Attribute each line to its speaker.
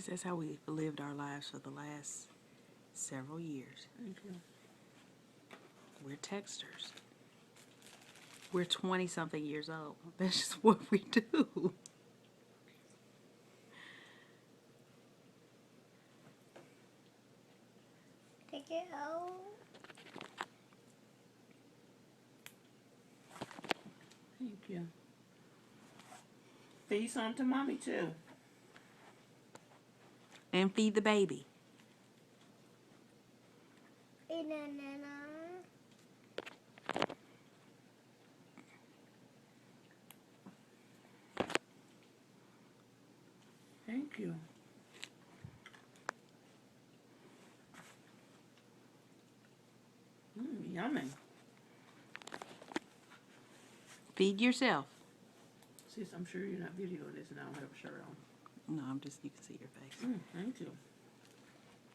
Speaker 1: That's how we've lived our lives for the last several years.
Speaker 2: Thank you.
Speaker 1: We're texters. We're 20-something years old. That's just what we do.
Speaker 3: Take it out.
Speaker 2: Thank you. Feed some to mommy too.
Speaker 1: And feed the baby.
Speaker 2: Thank you. Yummy.
Speaker 1: Feed yourself.
Speaker 2: Sis, I'm sure you're not videoing this and I don't have a shirt on.
Speaker 1: No, I'm just, you can see your face.